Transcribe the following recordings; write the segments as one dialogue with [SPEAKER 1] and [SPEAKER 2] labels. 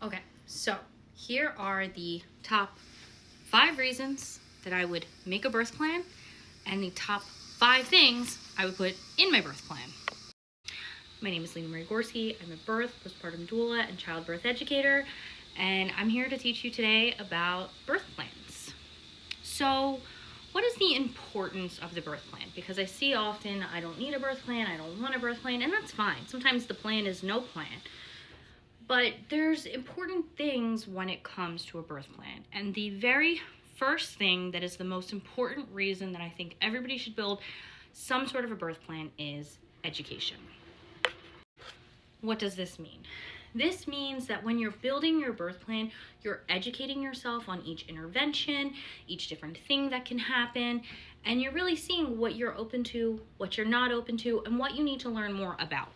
[SPEAKER 1] Okay, so here are the top 5 reasons that I would make a birth plan and the top 5 things I would put in my birth plan. My name is Lena Marie Gorski. I'm a birth, postpartum doula, and childbirth educator, and I'm here to teach you today about birth plans. So, what is the importance of the birth plan? Because I see often, I don't need a birth plan, I don't want a birth plan, and that's fine. Sometimes the plan is no plan. But there's important things when it comes to a birth plan. And the very first thing that is the most important reason that I think everybody should build some sort of a birth plan is education. What does this mean? This means that when you're building your birth plan, you're educating yourself on each intervention, each different thing that can happen, and you're really seeing what you're open to, what you're not open to, and what you need to learn more about.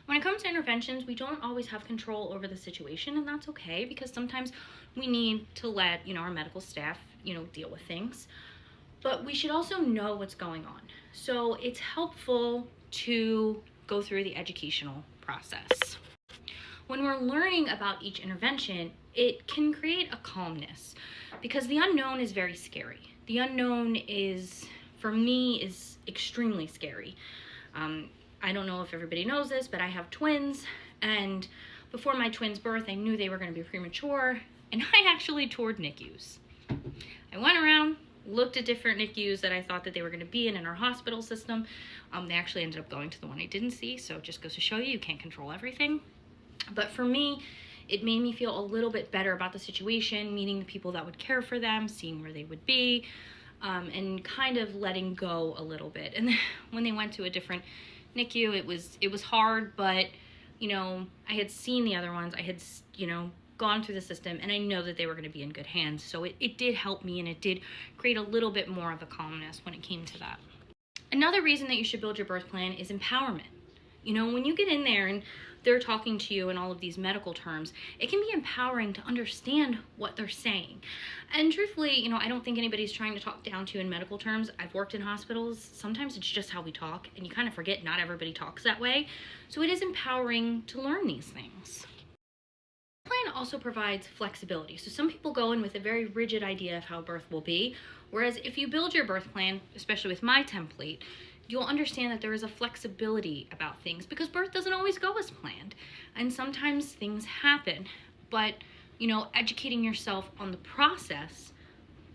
[SPEAKER 1] When it comes to interventions, we don't always have control over the situation, and that's okay because sometimes we need to let, our medical staff, deal with things. But we should also know what's going on. So it's helpful to go through the educational process. When we're learning about each intervention, it can create a calmness because the unknown is very scary. The unknown for me, is extremely scary. I don't know if everybody knows this, but I have twins, and before my twins' birth, I knew they were going to be premature, and I actually toured NICUs. I went around, looked at different NICUs that I thought that they were going to be in our hospital system. They actually ended up going to the one I didn't see, so it just goes to show you can't control everything. But for me, it made me feel a little bit better about the situation, meeting the people that would care for them, seeing where they would be, and kind of letting go a little bit. And when they went to a different NICU, it was hard, but I had seen the other ones. I had gone through the system, and I know that they were going to be in good hands. So it did help me, and it did create a little bit more of a calmness when it came to that. Another reason that you should build your birth plan is empowerment. When you get in there and they're talking to you in all of these medical terms, it can be empowering to understand what they're saying. And truthfully, I don't think anybody's trying to talk down to you in medical terms. I've worked in hospitals. Sometimes it's just how we talk, and you kind of forget not everybody talks that way. So it is empowering to learn these things. The plan also provides flexibility. So some people go in with a very rigid idea of how birth will be, whereas if you build your birth plan, especially with my template, you'll understand that there is a flexibility about things because birth doesn't always go as planned, and sometimes things happen. But educating yourself on the process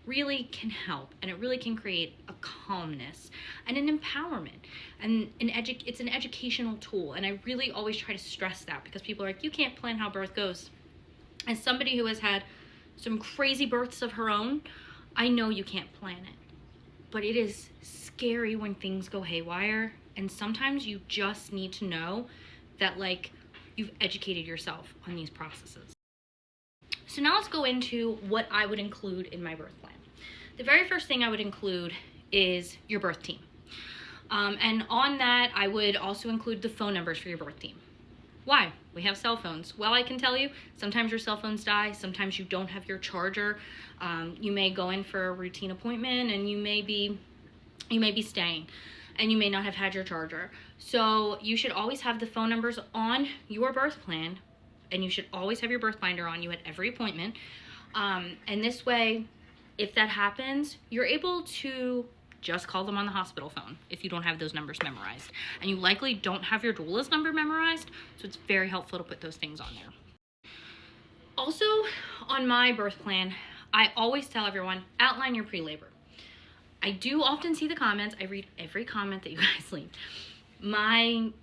[SPEAKER 1] really can help, and it really can create a calmness and an empowerment, and it's an educational tool. And I really always try to stress that because people are like, you can't plan how birth goes. As somebody who has had some crazy births of her own, I know you can't plan it, but it is scary when things go haywire, and sometimes you just need to know that you've educated yourself on these processes. So now let's go into what I would include in my birth plan. The very first thing I would include is your birth team. And on that, I would also include the phone numbers for your birth team. Why? We have cell phones. Well, I can tell you, sometimes your cell phones die, sometimes you don't have your charger. You may go in for a routine appointment, and you may be staying, and you may not have had your charger. So you should always have the phone numbers on your birth plan, and you should always have your birth binder on you at every appointment. And this way, if that happens, you're able to just call them on the hospital phone if you don't have those numbers memorized. And you likely don't have your doula's number memorized, so it's very helpful to put those things on there. Also, on my birth plan, I always tell everyone, outline your pre-labor. I do often see the comments. I read every comment that you guys leave. My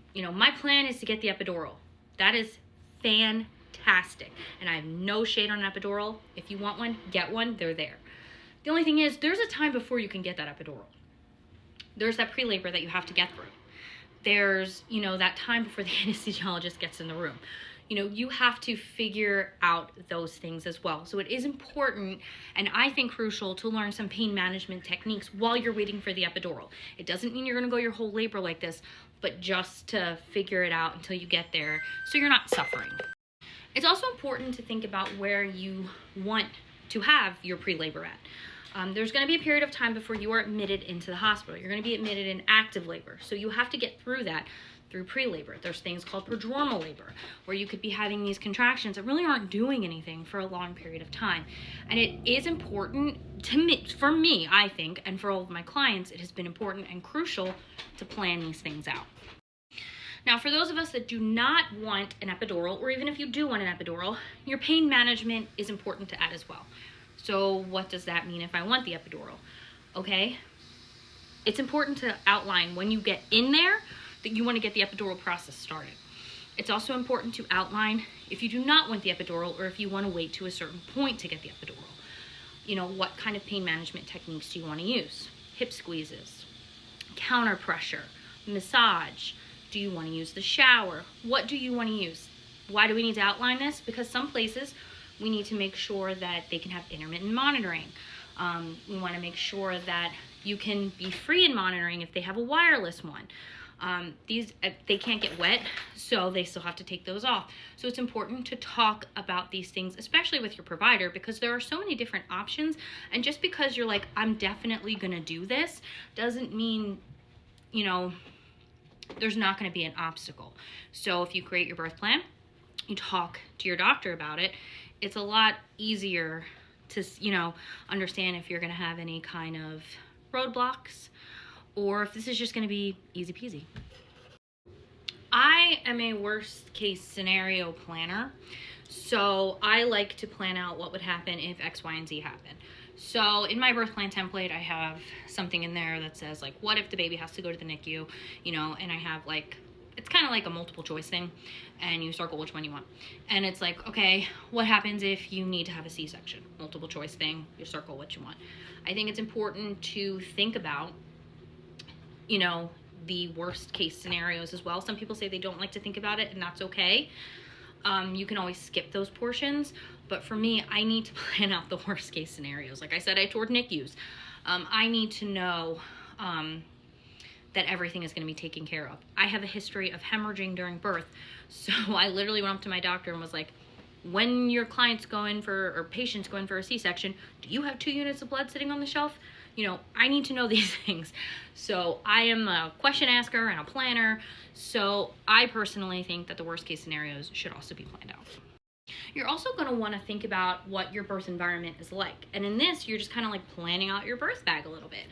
[SPEAKER 1] plan is to get the epidural. That is fantastic. And I have no shade on an epidural. If you want one, get one. They're there. The only thing is, there's a time before you can get that epidural. There's that pre-labor that you have to get through. There's, that time before the anesthesiologist gets in the room. You have to figure out those things as well. So it is important, and I think crucial, to learn some pain management techniques while you're waiting for the epidural. It doesn't mean you're going to go your whole labor like this, but just to figure it out until you get there so you're not suffering. It's also important to think about where you want to have your pre-labor at. There's going to be a period of time before you are admitted into the hospital. You're going to be admitted in active labor. So you have to get through that through pre-labor. There's things called prodromal labor, where you could be having these contractions that really aren't doing anything for a long period of time. And it is important to me, for me, I think, and for all of my clients, it has been important and crucial to plan these things out. Now, for those of us that do not want an epidural, or even if you do want an epidural, your pain management is important to add as well. So what does that mean if I want the epidural? Okay, it's important to outline when you get in there that you want to get the epidural process started. It's also important to outline if you do not want the epidural, or if you want to wait to a certain point to get the epidural. You know, what kind of pain management techniques do you want to use? Hip squeezes, counter pressure, massage. Do you want to use the shower? What do you want to use? Why do we need to outline this? Because some places we need to make sure that they can have intermittent monitoring. We want to make sure that you can be free in monitoring if they have a wireless one. They can't get wet, so they still have to take those off. So it's important to talk about these things, especially with your provider, because there are so many different options. And just because you're like, I'm definitely going to do this, doesn't mean, you know, there's not going to be an obstacle. So if you create your birth plan, you talk to your doctor about it, it's a lot easier to, you know, understand if you're going to have any kind of roadblocks, or if this is just going to be easy peasy. I am a worst case scenario planner, so I like to plan out what would happen if X, Y, and Z happen. So in my birth plan template, I have something in there that says, like, what if the baby has to go to the NICU, you know, and I have, like, it's kind of like a multiple choice thing, and you circle which one you want. And it's like, okay, what happens if you need to have a C-section? Multiple choice thing, you circle what you want. I think it's important to think about, you know, the worst case scenarios as well. Some people say they don't like to think about it, and that's okay. You can always skip those portions, but for me, I need to plan out the worst case scenarios. Like I said, I toured NICUs. I need to know that everything is going to be taken care of. I have a history of hemorrhaging during birth, so I literally went up to my doctor and was like, when your clients go in for, or patients go in for a C-section, do you have 2 units of blood sitting on the shelf? You know, I need to know these things. So I am a question asker and a planner. So I personally think that the worst case scenarios should also be planned out. You're also going to want to think about what your birth environment is like. And in this, you're just kind of like planning out your birth bag a little bit.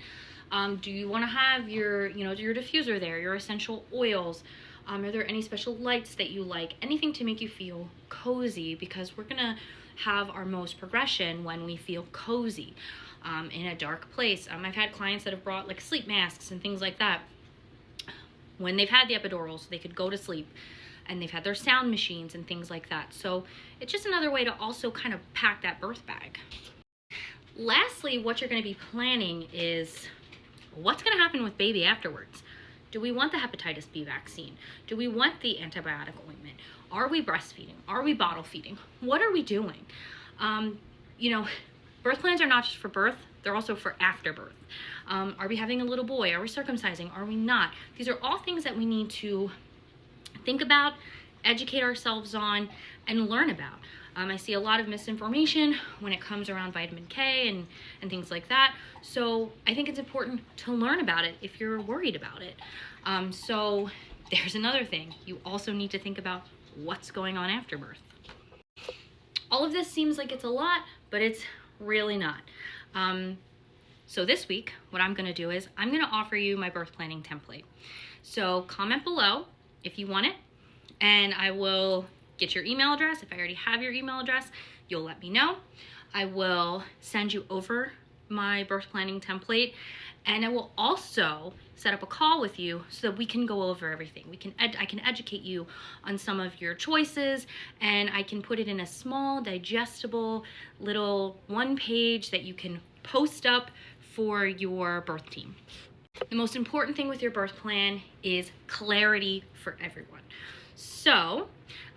[SPEAKER 1] Do you want to have your, you know, your diffuser there, your essential oils? Are there any special lights that you like? Anything to make you feel cozy, because we're going to have our most progression when we feel cozy. In a dark place. I've had clients that have brought like sleep masks and things like that. When they've had the epidurals, they could go to sleep, and they've had their sound machines and things like that. So it's just another way to also kind of pack that birth bag. Lastly, what you're going to be planning is what's going to happen with baby afterwards. Do we want the hepatitis B vaccine? Do we want the antibiotic ointment? Are we breastfeeding? Are we bottle feeding? What are we doing? You know, birth plans are not just for birth, they're also for after birth. Are we having a little boy? Are we circumcising? Are we not? These are all things that we need to think about, educate ourselves on, and learn about. I see a lot of misinformation when it comes around vitamin K and things like that. So I think it's important to learn about it if you're worried about it. So there's another thing. You also need to think about what's going on after birth. All of this seems like it's a lot, but it's really not. So this week, what I'm gonna do is I'm gonna offer you my birth planning template. So comment below if you want it, and I will get your email address. If I already have your email address, you'll let me know. I will send you over my birth planning template, and I will also set up a call with you so that we can go over everything. I can educate you on some of your choices, and I can put it in a small, digestible little 1-page that you can post up for your birth team. The most important thing with your birth plan is clarity for everyone. So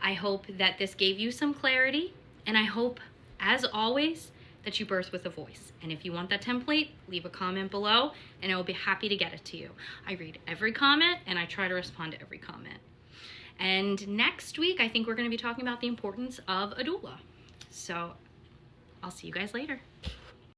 [SPEAKER 1] I hope that this gave you some clarity, and I hope, as always, that you birth with a voice. And if you want that template, leave a comment below, and I will be happy to get it to you. I read every comment, and I try to respond to every comment. And next week, I think we're going to be talking about the importance of a doula. So I'll see you guys later.